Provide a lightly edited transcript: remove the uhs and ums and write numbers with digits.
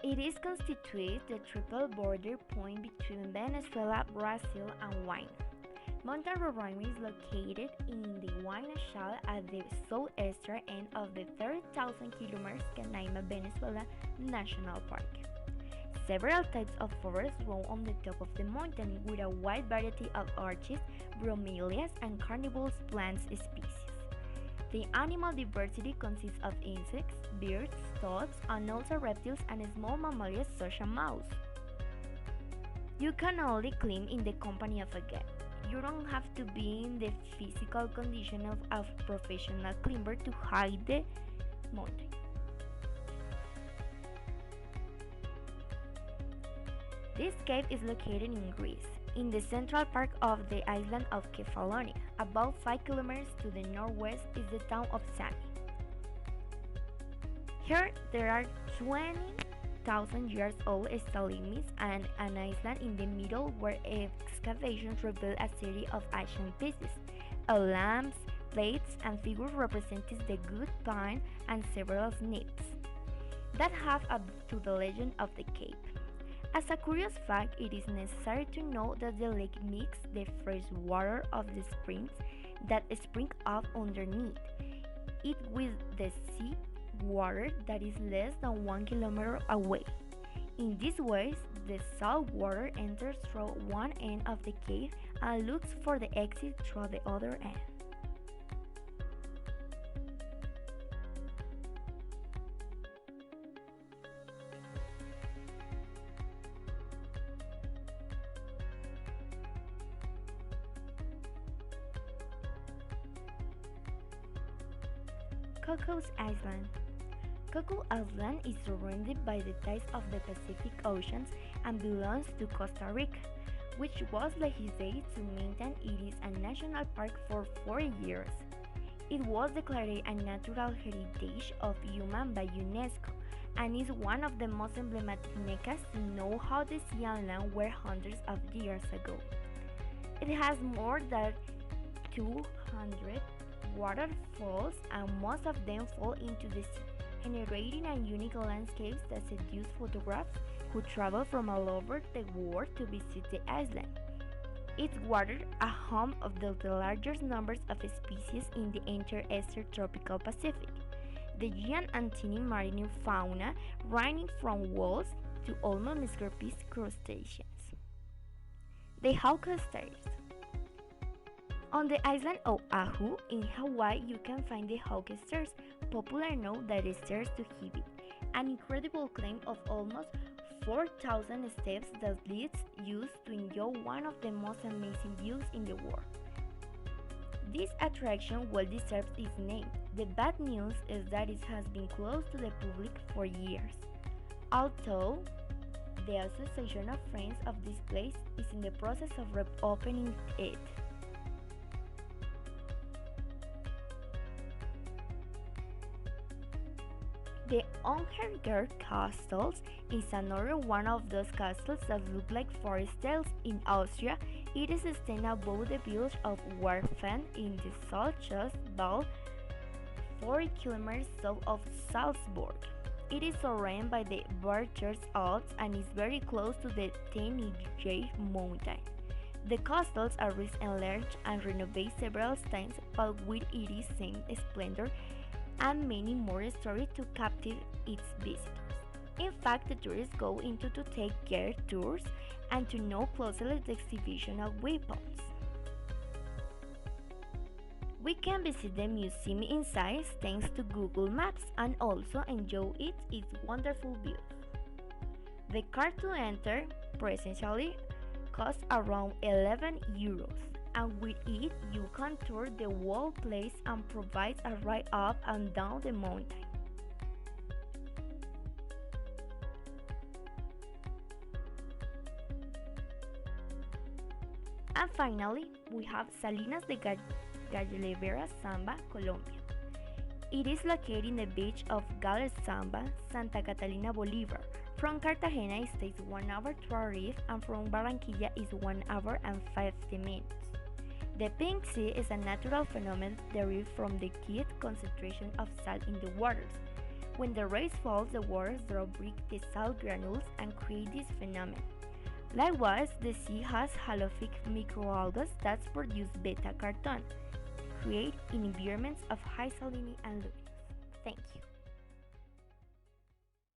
It is constitutes the triple border point between Venezuela, Brazil, and Guiana. Monte Roraima is located in the Guiana Shale at the southeastern end of the 30,000 km Canaima, Venezuela National Park. Several types of forests grow on the top of the mountain with a wide variety of arches, bromeliads, and carnivorous plant species. The animal diversity consists of insects, birds, toads, and also reptiles and small mammals such as mouse. You can only climb in the company of a guide. You don't have to be in the physical condition of a professional climber to hike the mountain. This cave is located in Greece, in the central part of the island of Kefalonia. About 5 kilometers to the northwest is the town of Sami. Here there are 20,000 years old stalagmites and an island in the middle where excavations reveal a series of ancient pieces, lamps, plates, and figures representing the good pine and several nymphs that have added to the legend of the cave. As a curious fact, it is necessary to know that the lake mixes the fresh water of the springs that spring up underneath it with the sea water that is less than 1 kilometer away. In this way, the salt water enters through one end of the cave and looks for the exit through the other end. Cocos Island. Coco Island is surrounded by the tides of the Pacific Oceans and belongs to Costa Rica, which was legislated to maintain it is a national park for 4 years. It was declared a natural heritage of human by UNESCO and is one of the most emblematic necas to know how the sea and land were hundreds of years ago. It has more than 200 waterfalls and most of them fall into the sea, generating a unique landscapes that seduce photographers who travel from all over the world to visit the island. It's water a home of the largest numbers of species in the entire Eastern tropical Pacific. The giant antennae marine fauna ranging from whales to almost microscopic crustaceans. The Hawker Stairs. On the island of Oahu in Hawaii, you can find the Hawker Stairs, popularly known as the Stairs to Heaven, an incredible climb of almost 4,000 steps that leads you to enjoy one of the most amazing views in the world. This attraction well deserves its name. The bad news is that it has been closed to the public for years, although the Association of Friends of this place is in the process of reopening it. The Unherger Castles is another one of those castles that look like forest tales. In Austria. It is standing above the village of Werfen in the Salzach Valley, 40 kilometers south of Salzburg. It is surrounded by the Berchtesgaden Alps and is very close to the Tenerife mountain. The castles are enlarged and renovated several times, but with its same splendor and many more stories to captivate its visitors. In fact, the tourists go into to take gear tours and to know closely the exhibition of weapons. We can visit the museum inside thanks to Google Maps and also enjoy its wonderful views. The card to enter presentially costs around 11 euros. And with it you can tour the whole place and provides a ride up and down the mountain. And finally, we have Salinas de Gallivera, Zamba, Colombia. It is located in the beach of Gales Zamba, Santa Catalina, Bolivar. From Cartagena it takes 1 hour to arrive, and from Barranquilla is 1 hour and 50 minutes. The pink sea is a natural phenomenon derived from the great concentration of salt in the waters, When the rays fall, the waters drop break the salt granules and create this phenomenon. Likewise, the sea has halophytic microalgae that produce beta-carotene, create in environments of high salinity and luminous. Thank you.